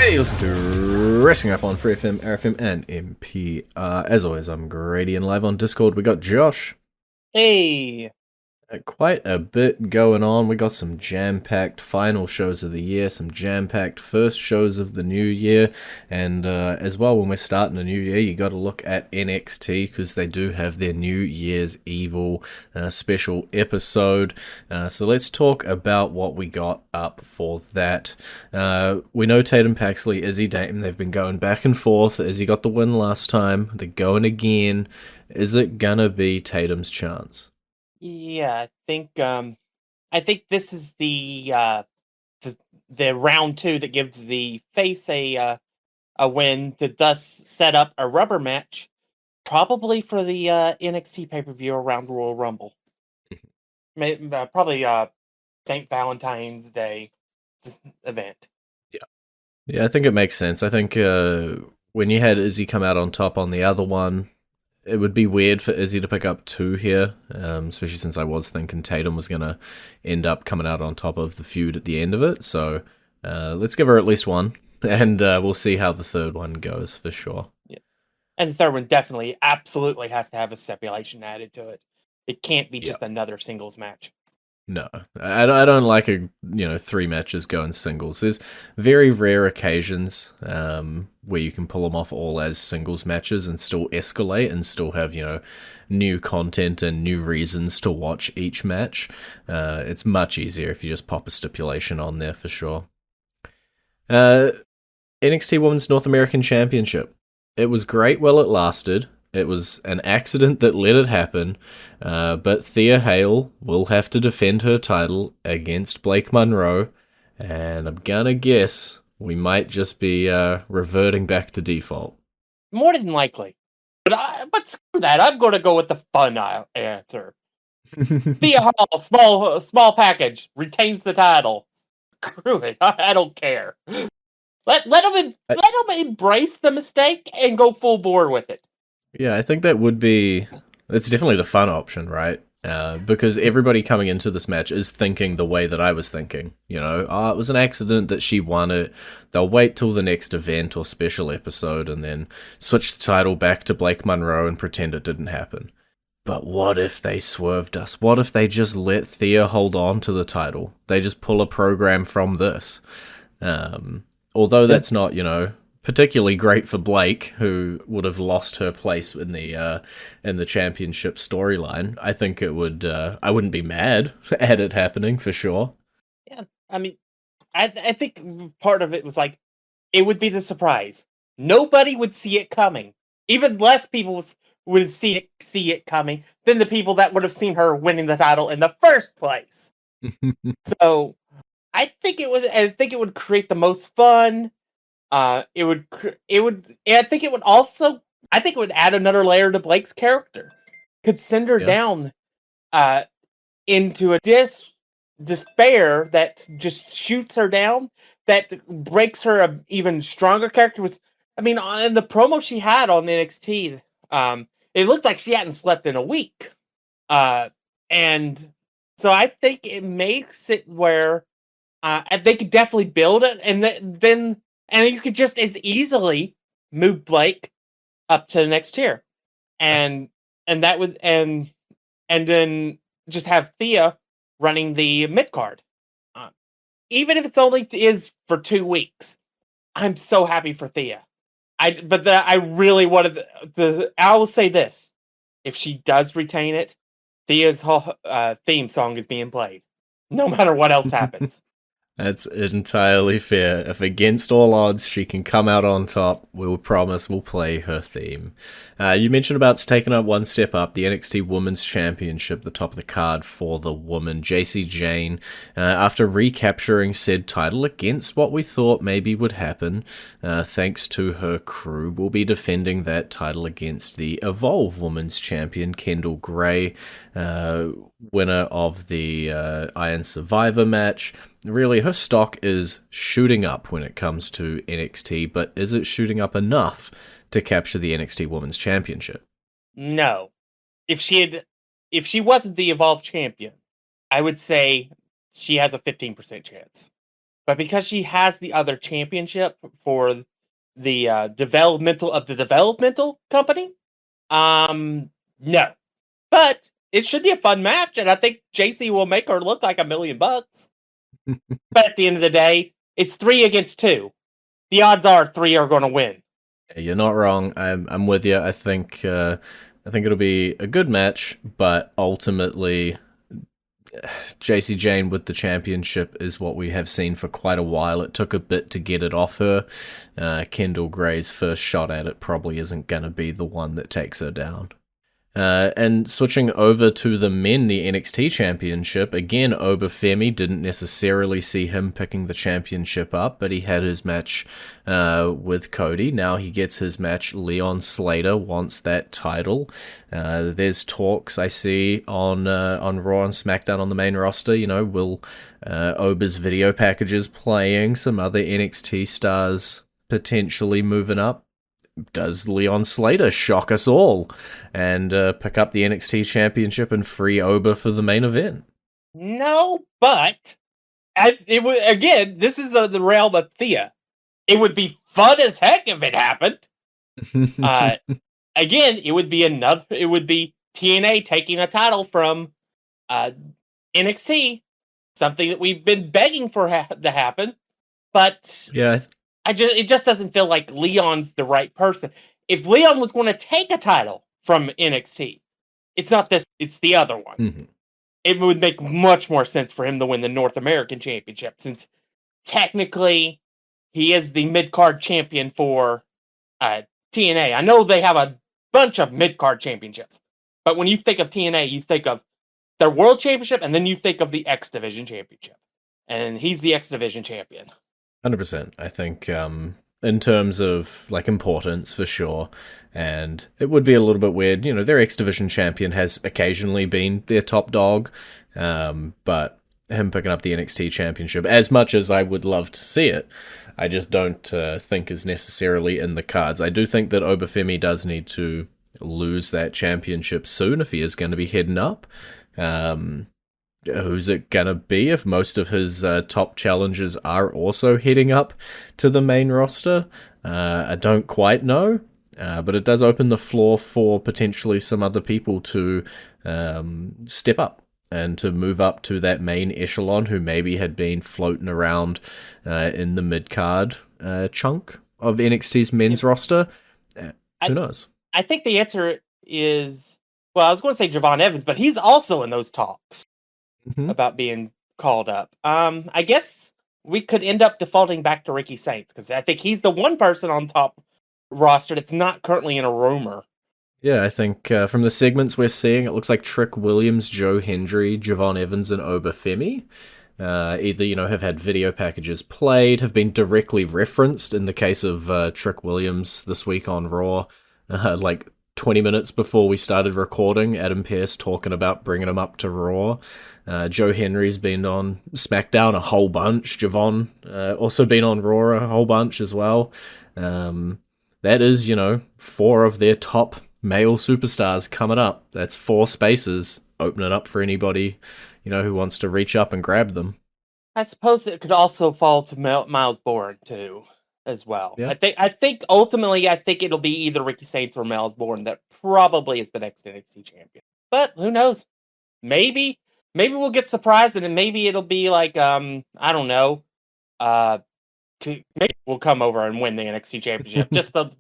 Hey, listen to Wrestling Up on FreeFM, ArrowFM, and MP. As always, I'm Grady, and live on Discord we got Josh. Hey, Quite a bit going on. We got some jam-packed final shows of the year, some jam-packed first shows of the new year, and as well, when we're starting a new year, you got to look at NXT because they do have their New Year's Evil special episode. So let's talk about what we got up for that. We know Tatum Paxley, Izzy Dame, they've been going back and forth. Izzy got the win last time. They're going again. Is it gonna be Tatum's chance? yeah, I think this is the round two that gives the face a win to thus set up a rubber match, probably for the NXT pay-per-view around Royal Rumble. Probably St. Valentine's Day event. Yeah, I think it makes sense. I think when you had Izzy come out on top on the other one, it would be weird for Izzy to pick up two here, especially since I was thinking Tatum was going to end up coming out on top of the feud at the end of it. So let's give her at least one, and we'll see how the third one goes for sure. Yeah, and the third one definitely, absolutely has to have a stipulation added to it. It can't be Yeah. just another singles match. No, I don't like three matches going singles. There's very rare occasions where you can pull them off all as singles matches and still escalate and still have new content and new reasons to watch each match. It's much easier if you just pop a stipulation on there for sure. Uh, NXT Women's North American Championship. It was great while it lasted. It was an accident that let it happen, but Thea Hale will have to defend her title against Blake Monroe, and I'm gonna guess we might just be reverting back to default. More than likely. But screw that. I'm going to go with the fun answer. Thea Hall, small package, retains the title. Screw it. I don't care. Let them embrace the mistake and go full bore with it. Yeah, I think that would be. It's definitely the fun option, right? Because everybody coming into this match is thinking the way that I was thinking. Oh, it was an accident that she won it. They'll wait till the next event or special episode and then switch the title back to Blake Monroe and pretend it didn't happen. But what if they swerved us? What if they just let Thea hold on to the title? They just pull a program from this. Although that's not, particularly great for Blake, who would have lost her place in the championship storyline. I think it would. I wouldn't be mad at it happening for sure. Yeah, I mean, I think part of it was like it would be the surprise. Nobody would see it coming. Even less people would see it coming than the people that would have seen her winning the title in the first place. So I think it would create the most fun. I think it would also. I think it would add another layer to Blake's character. Could send her Yeah. down uh, into a despair that just shoots her down. That breaks her a even stronger character. I mean, in the promo she had on NXT, it looked like she hadn't slept in a week. And so I think it makes it where they could definitely build it, and then you could just as easily move Blake up to the next tier, and that would and then just have Thea running the mid card, uh, even if it's only is for 2 weeks. I'm so happy for Thea. I really wanted I will say this: if she does retain it, Thea's whole theme song is being played, no matter what else happens. That's entirely fair. If against all odds she can come out on top, we'll promise we'll play her theme. You mentioned about taking up one step up, the NXT Women's Championship, the top of the card for the woman, JC Jane, after recapturing said title against what we thought maybe would happen, thanks to her crew, will be defending that title against the Evolve Women's Champion, Kendall Gray, winner of the Iron Survivor match. Really, her stock is shooting up when it comes to NXT, but is it shooting up enough to capture the NXT Women's Championship? No. If she wasn't the Evolve champion, I would say she has a 15% chance. but because she has the other championship for the developmental company, no. But it should be a fun match, and I think JC will make her look like $1,000,000. But at the end of the day, it's 3 against 2. The odds are 3 are going to win. You're not wrong. I'm with you. I think it'll be a good match, but ultimately, JC Jane with the championship is what we have seen for quite a while. It took a bit to get it off her. Kendall Gray's first shot at it probably isn't going to be the one that takes her down. And switching over to the men, the NXT Championship, again, Obafemi didn't necessarily see him picking the championship up, but he had his match with Cody. Now he gets his match. Leon Slater wants that title. There's talks I see on Raw and SmackDown on the main roster. Will Oba's video packages playing, some other NXT stars potentially moving up? Does Leon Slater shock us all and pick up the NXT Championship and free Oba for the main event? No, but it would again. This is the realm of Thea. It would be fun as heck if it happened. Again, it would be TNA taking a title from NXT, something that we've been begging for to happen. But Yeah, it just doesn't feel like Leon's the right person. If Leon was going to take a title from NXT, it's not this, it's the other one. mm-hmm. It would make much more sense for him to win the North American Championship, technically he is the mid-card champion for TNA. I know they have a bunch of mid-card championships, but when you think of TNA, you think of their World Championship, and then you think of the X Division Championship. And he's the X Division champion. 100%. I think in terms of importance, for sure. And it would be a little bit weird. Their X Division champion has occasionally been their top dog, but him picking up the NXT championship, as much as I would love to see it, I just don't think is necessarily in the cards. I do think that Obafemi does need to lose that championship soon if he is going to be heading up. Who's it gonna be if most of his top challengers are also heading up to the main roster? I don't quite know, but it does open the floor for potentially some other people to step up and to move up to that main echelon who maybe had been floating around in the mid-card chunk of NXT's men's roster. Who knows? I think the answer is, well, I was going to say Javon Evans, but he's also in those talks. Mm-hmm. About being called up. I guess we could end up defaulting back to Ricky Saints because I think he's the one person on top roster that's not currently in a rumor. Yeah, I think from the segments we're seeing, it looks like Trick Williams, Joe Hendry, Javon Evans, and Obafemi either have had video packages played, have been directly referenced. In the case of Trick Williams this week on Raw, 20 minutes before we started recording, Adam Pearce talking about bringing him up to Raw. Joe Henry's been on SmackDown a whole bunch. Javon also been on Raw a whole bunch as well. That is, 4 of their top male superstars coming up. That's 4 spaces opening up for anybody, who wants to reach up and grab them. I suppose it could also fall to Miles Bourne too, as well. Yeah. I think ultimately, it'll be either Ricky Saints or Miles Bourne that probably is the next NXT champion. But who knows? Maybe we'll get surprised and maybe it'll be like I don't know. Maybe we'll come over and win the NXT championship. Just the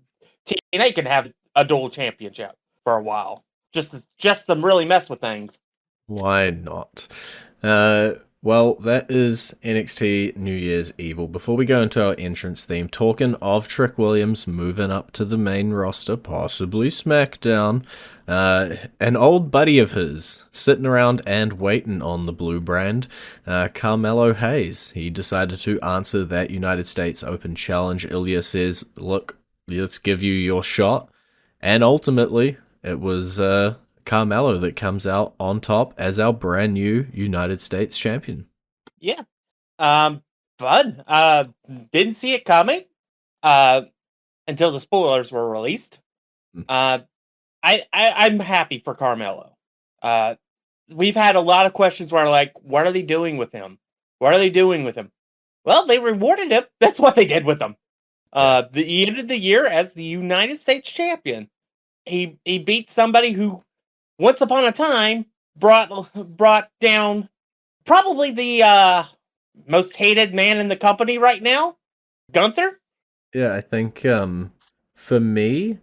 TNA can have a dual championship for a while. Just to really mess with things. Why not? Well, that is NXT New Year's Evil. Before we go into our entrance theme, talking of Trick Williams moving up to the main roster, possibly SmackDown, an old buddy of his sitting around and waiting on the blue brand, Carmelo Hayes. He decided to answer that United States Open Challenge. Ilya says, look, let's give you your shot. And ultimately, it was Carmelo that comes out on top as our brand new United States champion. Yeah. Fun. Didn't see it coming until the spoilers were released. I'm happy for Carmelo. We've had a lot of questions where like, what are they doing with him? What are they doing with him? Well, they rewarded him. That's what they did with him. Yeah. He ended the year as the United States champion. He beat somebody who once upon a time brought down probably the most hated man in the company right now, Gunther. Yeah, I think for me,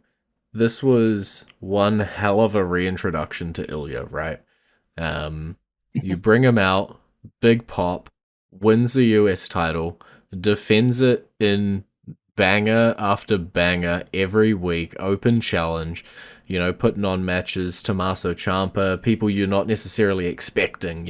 this was one hell of a reintroduction to Ilya, right? Um, you bring him out, big pop, wins the US title, defends it in banger after banger every week, open challenge, putting on matches, Tommaso Ciampa, people you're not necessarily expecting.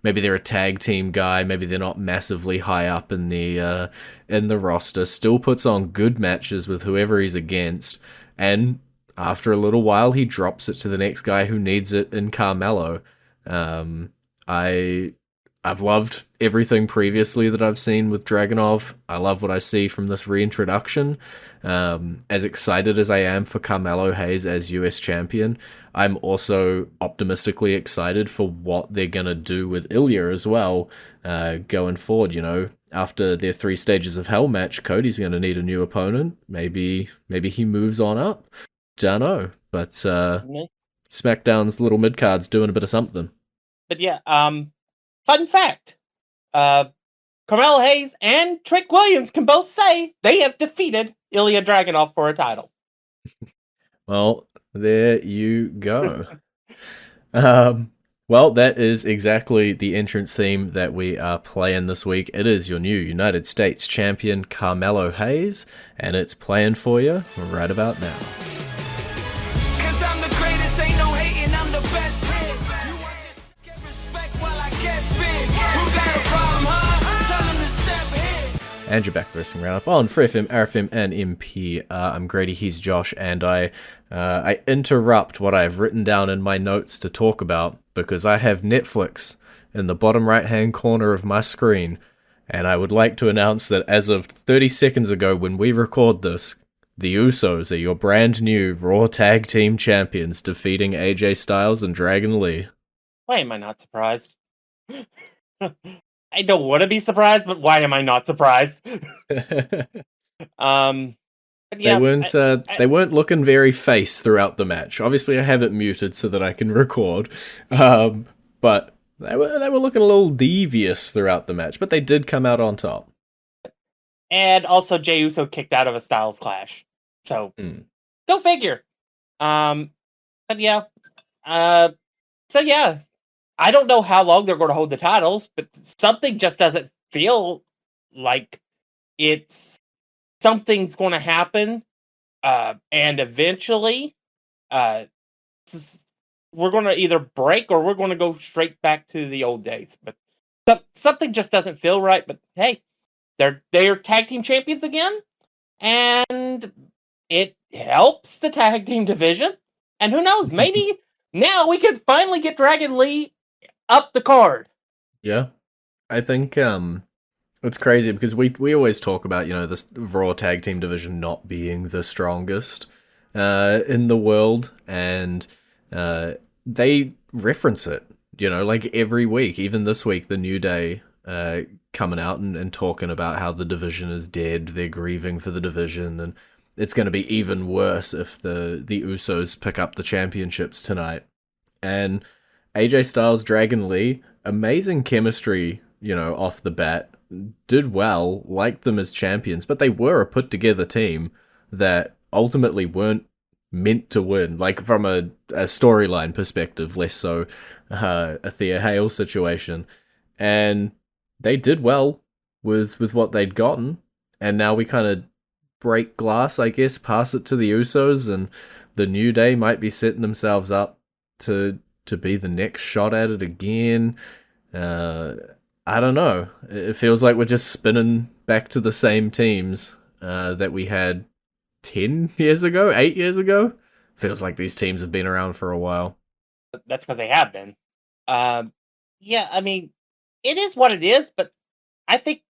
Maybe they're a tag team guy, maybe they're not massively high up in the roster, still puts on good matches with whoever he's against, and after a little while he drops it to the next guy who needs it in Carmelo. um, I I've loved everything previously that I've seen with Dragunov. I love what I see from this reintroduction. As excited as I am for Carmelo Hayes as US champion, I'm also optimistically excited for what they're gonna do with Ilya as well, going forward. After their 3 stages of hell match, Cody's gonna need a new opponent. Maybe he moves on up. Don't know, but Mhm. SmackDown's little mid card's doing a bit of something. But yeah, fun fact: uh, Carmelo Hayes and Trick Williams can both say they have defeated Ilya Dragunov for a title. Well, there you go. Um, well, that is exactly the entrance theme that we are playing this week. It is your new United States champion, Carmelo Hayes, and it's playing for you right about now. Cause I'm the greatest, ain't no hating, I'm the best. You want your get respect while I get big. Who got a problem, huh? Tell them to step ahead. And you're back to Wrestling Roundup on FreeFM, ArrowFM, and MP. I'm Grady, he's Josh, and I interrupt what I've written down in my notes to talk about because I have Netflix in the bottom right-hand corner of my screen, and I would like to announce that as of 30 seconds ago when we record this, the Usos are your brand new Raw Tag Team Champions, defeating AJ Styles and Dragon Lee. Why am I not surprised? I don't want to be surprised, but why am I not surprised? Um, but They yeah, weren't they weren't looking very face throughout the match. Obviously, I have it muted so that I can record, but they were looking a little devious throughout the match. But they did come out on top. and also Jey Uso kicked out of a Styles Clash, so Mm. go figure. Um, but yeah, uh, so yeah, I don't know how long they're going to hold the titles, but something just doesn't feel like it's something's going to happen. And eventually, uh, we're going to either break or we're going to go straight back to the old days. But something just doesn't feel right. But hey, they're tag team champions again, and it helps the tag team division. And who knows, maybe now we could finally get Dragon Lee up the card. Yeah, I think it's crazy because we always talk about this Raw tag team division not being the strongest in the world, and they reference it. Like every week, even this week, the New Day coming out and talking about how the division is dead. They're grieving for the division, and it's going to be even worse if the Usos pick up the championships tonight. And AJ Styles, Dragon Lee, amazing chemistry, off the bat. Did well, liked them as champions, but they were a put together team that ultimately weren't meant to win. Like from a storyline perspective, less so a Thea Hale situation. And they did well with what they'd gotten. And now we kind of break glass, I guess, pass it to the Usos, and the New Day might be setting themselves up to be the next shot at it again. I don't know. It feels like we're just spinning back to the same teams that we had 10 years ago, 8 years ago. Feels like these teams have been around for a while. That's because they have been. Um, yeah, I mean, it is what it is, but I think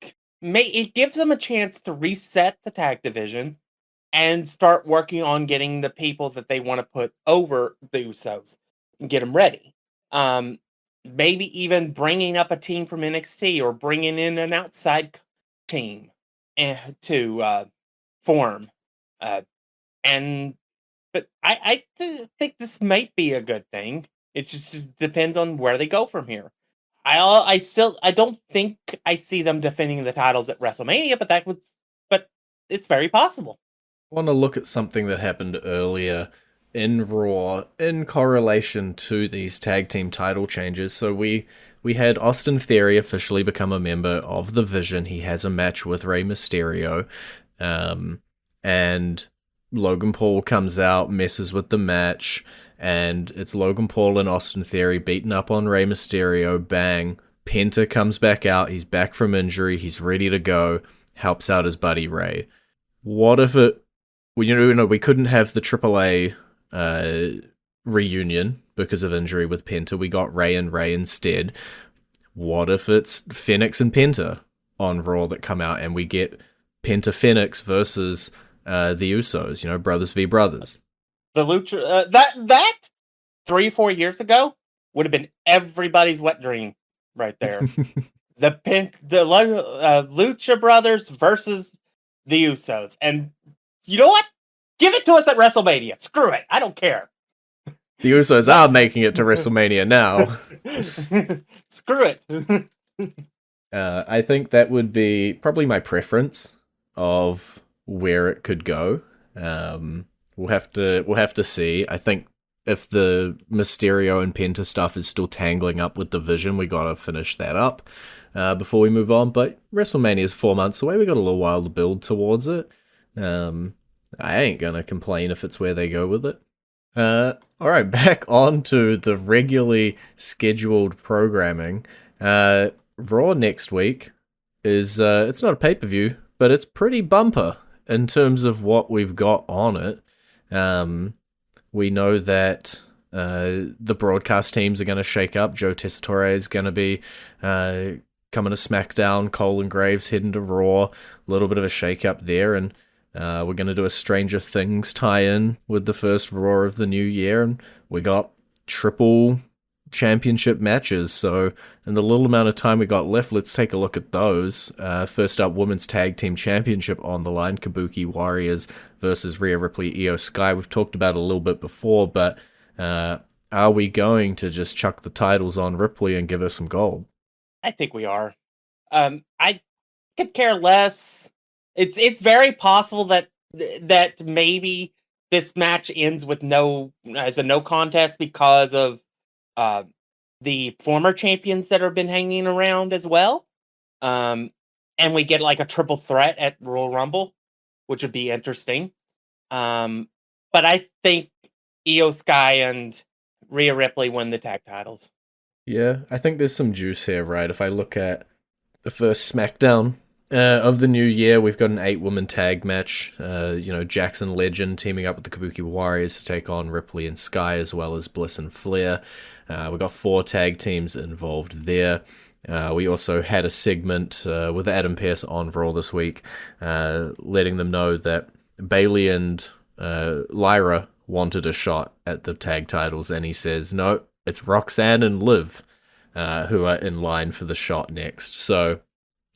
it gives them a chance to reset the tag division and start working on getting the people that they want to put over the Usos and get them ready. Um, Maybe even bringing up a team from NXT or bringing in an outside team to form. Uh, and but think this might be a good thing. It just depends on where they go from here. I don't think I see them defending the titles at WrestleMania, but it's very possible. I want to look at something that happened earlier in Raw in correlation to these tag team title changes. So we had Austin Theory officially become a member of the Vision. He has a match with Rey Mysterio, and Logan Paul comes out, messes with the match, and it's Logan Paul and Austin Theory beating up on Rey Mysterio. Bang. Penta comes back out. He's back from injury. He's ready to go. Helps out his buddy Rey. What if it... Well, we couldn't have the AAA reunion because of injury with Penta. We got Rey and Rey instead. What if it's Fenix and Penta on Raw that come out and we get Penta Fenix versus the Usos, brothers v brothers? The Lucha that 3-4 years ago would have been everybody's wet dream right there. the Lucha Brothers versus the Usos, and you know what? Give it to us at WrestleMania. Screw it, I don't care. The Usos are making it to WrestleMania now. Screw it. I think that would be probably my preference of where it could go. We'll have to see. I think if the Mysterio and Penta stuff is still tangling up with the Vision, we gotta finish that up before we move on. But WrestleMania is 4 months away. We got a little while to build towards it. I ain't gonna complain if it's where they go with it. Alright, back on to the regularly scheduled programming. Raw next week is, it's not a pay-per-view, but it's pretty bumper in terms of what we've got on it. We know that the broadcast teams are going to shake up. Joe Tessitore is going to be coming to SmackDown. Cole and Graves heading to Raw. A little bit of a shake-up there, and we're going to do a Stranger Things tie-in with the first Raw of the new year, and we got triple championship matches. So in the little amount of time we got left, let's take a look at those. First up, Women's Tag Team Championship on the line. Kabuki Warriors versus Rhea Ripley, Io Sky. We've talked about it a little bit before, but are we going to just chuck the titles on Ripley and give her some gold? I think we are. I could care less. It's very possible that maybe this match ends with no contest because of the former champions that have been hanging around as well. And we get like a triple threat at Royal Rumble, which would be interesting. But I think Io Sky and Rhea Ripley win the tag titles. Yeah, I think there's some juice here, right? If I look at the first SmackDown of the new year, we've got an 8-woman tag match. Jackson Legend teaming up with the Kabuki Warriors to take on Ripley and Sky, as well as Bliss and Flair. We've got 4 tag teams involved there. We also had a segment with Adam Pearce on Raw this week, letting them know that Bayley and Lyra wanted a shot at the tag titles, and he says, no, it's Roxanne and Liv who are in line for the shot next. So,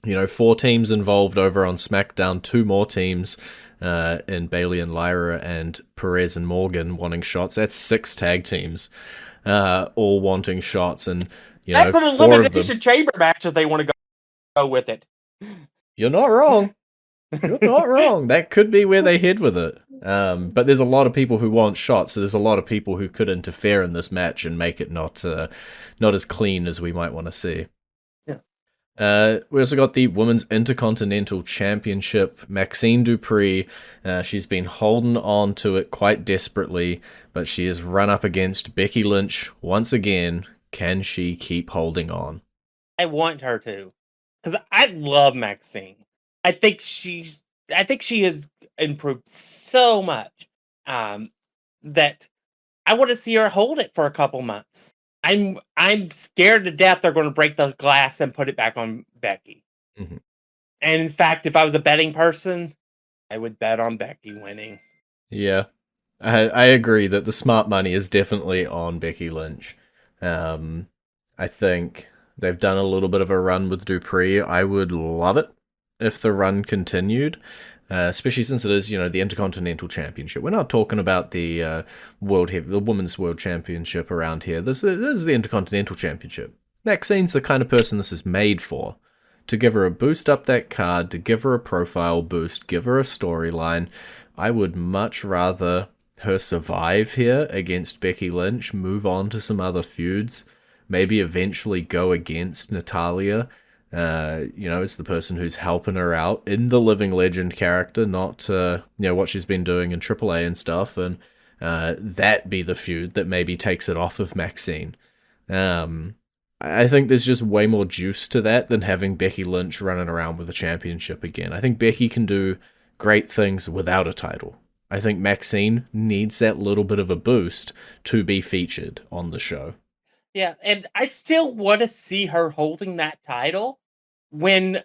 4 teams involved over on SmackDown, 2 more teams in Bayley and Lyra and Perez and Morgan wanting shots. That's 6 tag teams all wanting shots, and that's an elimination chamber match if they want to go with it. You're not wrong. You're not wrong. That could be where they head with it. But there's a lot of people who want shots, so there's a lot of people who could interfere in this match and make it not as clean as we might want to see. Yeah. We also got the Women's Intercontinental Championship. Maxine Dupree, she's been holding on to it quite desperately, but she has run up against Becky Lynch once again. Can she keep holding on? I want her to, because I love Maxine. I think she has improved so much that I want to see her hold it for a couple months. I'm scared to death they're going to break the glass and put it back on Becky. Mm-hmm. And in fact, if I was a betting person, I would bet on Becky winning. Yeah, I agree that the smart money is definitely on Becky Lynch. I think they've done a little bit of a run with Dupree. I would love it if the run continued, especially since it is, the Intercontinental Championship. We're not talking about the the Women's World Championship around here. This is the Intercontinental Championship. Maxine's the kind of person this is made for. To give her a boost up that card, to give her a profile boost, give her a storyline. I would much rather her survive here against Becky Lynch, move on to some other feuds, maybe eventually go against Natalia, as the person who's helping her out in the Living Legend character, not, what she's been doing in AAA and stuff, and that be the feud that maybe takes it off of Maxine. I think there's just way more juice to that than having Becky Lynch running around with a championship again. I think Becky can do great things without a title. I think Maxine needs that little bit of a boost to be featured on the show. Yeah, and I still want to see her holding that title when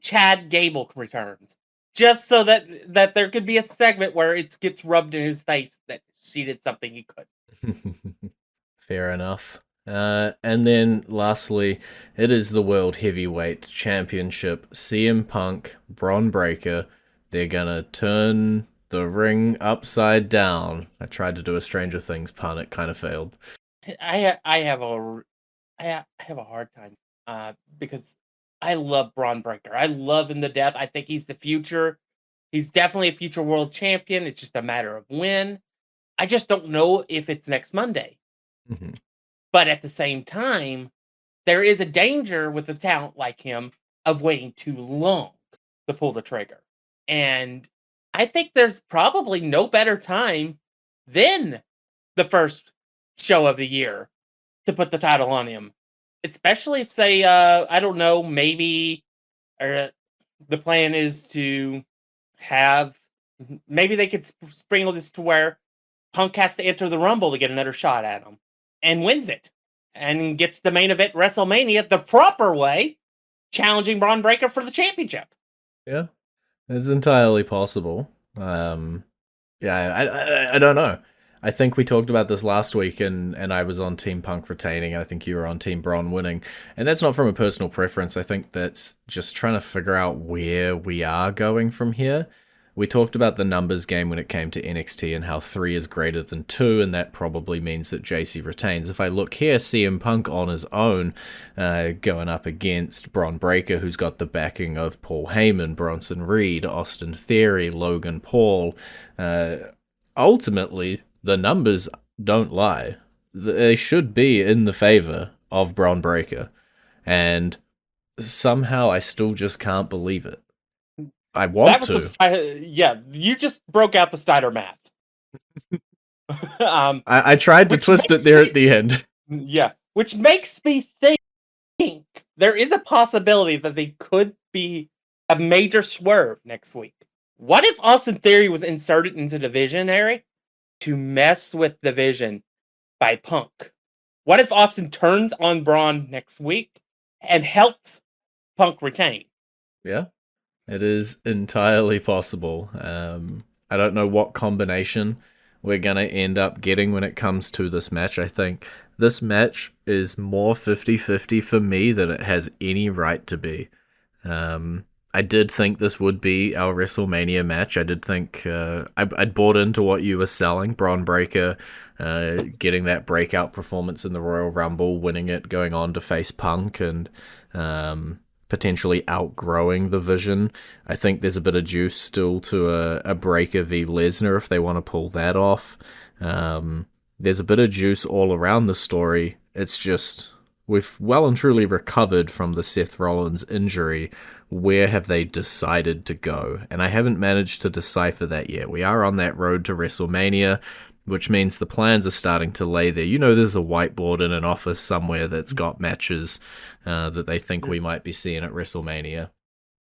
Chad Gable returns. Just so that there could be a segment where it gets rubbed in his face that she did something he couldn't. Fair enough. And then lastly, it is the World Heavyweight Championship. CM Punk, Bron Breakker, they're gonna turn the ring upside down. I tried to do a Stranger Things pun, it kind of failed. I have a hard time because I love Bron Breakker. I love him to death. I think he's the future. He's definitely a future world champion. It's just a matter of when. I just don't know if it's next Monday. Mm-hmm. But at the same time, there is a danger with a talent like him of waiting too long to pull the trigger. And I think there's probably no better time than the first show of the year to put the title on him. Especially if, say, I don't know, maybe the plan is to have, maybe they could sprinkle this to where Punk has to enter the Rumble to get another shot at him and wins it and gets the main event WrestleMania the proper way, challenging Bron Breakker for the championship. Yeah, it's entirely possible. I don't know. I think we talked about this last week, and I was on Team Punk retaining, and I think you were on Team Bron winning. And that's not from a personal preference. I think that's just trying to figure out where we are going from here. We talked about the numbers game when it came to NXT and how 3 is greater than 2, and that probably means that JC retains. If I look here, CM Punk on his own, going up against Bron Breakker, who's got the backing of Paul Heyman, Bronson Reed, Austin Theory, Logan Paul. Ultimately, the numbers don't lie. They should be in the favor of Bron Breakker. And somehow I still just can't believe it. I want to. Yeah, you just broke out the Steiner math. I tried to twist it there at the end. Yeah, which makes me think there is a possibility that they could be a major swerve next week. What if Austin Theory was inserted into the Visionary to mess with the Vision by Punk? What if Austin turns on Braun next week and helps Punk retain? Yeah. It is entirely possible. I don't know what combination we're going to end up getting when it comes to this match. I think this match is more 50-50 for me than it has any right to be. I did think this would be our WrestleMania match. I did think I'd bought into what you were selling. Bron Breakker getting that breakout performance in the Royal Rumble, winning it, going on to face Punk, and potentially outgrowing the Vision. I think there's a bit of juice still to a Breakker v Lesnar if they want to pull that off. There's a bit of juice all around the story. It's just, we've well and truly recovered from the Seth Rollins injury. Where have they decided to go? And I haven't managed to decipher that yet. We are on that road to WrestleMania, which means the plans are starting to lay there. There's a whiteboard in an office somewhere that's got matches that they think we might be seeing at WrestleMania.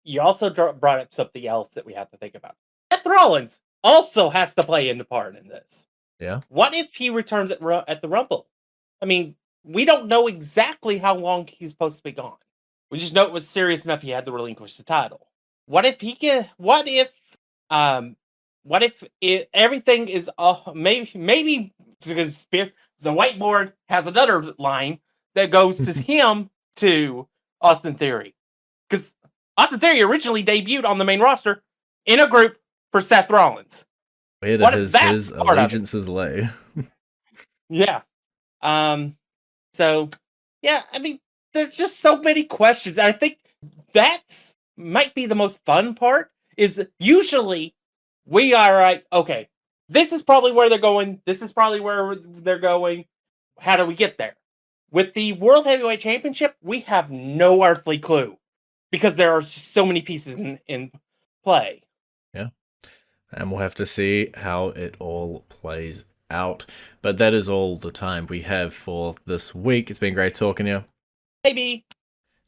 You also brought up something else that we have to think about. Seth Rollins also has to play into part in this. Yeah. What if he returns at the Rumble? I mean, we don't know exactly how long he's supposed to be gone. We just know it was serious enough he had to relinquish the title. What if everything is maybe the whiteboard has another line that goes to him to Austin Theory, because Austin Theory originally debuted on the main roster in a group for Seth Rollins. Where What does if that's his part of it? allegiances lay? Yeah. So, yeah, I mean, there's just so many questions. I think that's might be the most fun part, is usually we are like, okay, this is probably where they're going. This is probably where they're going. How do we get there? With the World Heavyweight Championship, we have no earthly clue because there are so many pieces in play. Yeah. And we'll have to see how it all plays out. But that is all the time we have for this week. It's been great talking to you. Maybe.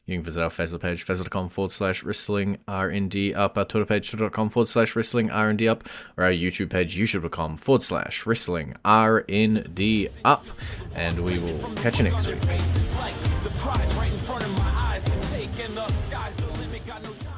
You can visit our Facebook page, facebook.com/wrestlingrndup, our Twitter page, twitter.com/wrestlingrndup, or our YouTube page, youtube.com/wrestlingrndup. And we will catch you next week. The prize right in front of my eyes, taking up the sky's the limit, got no time.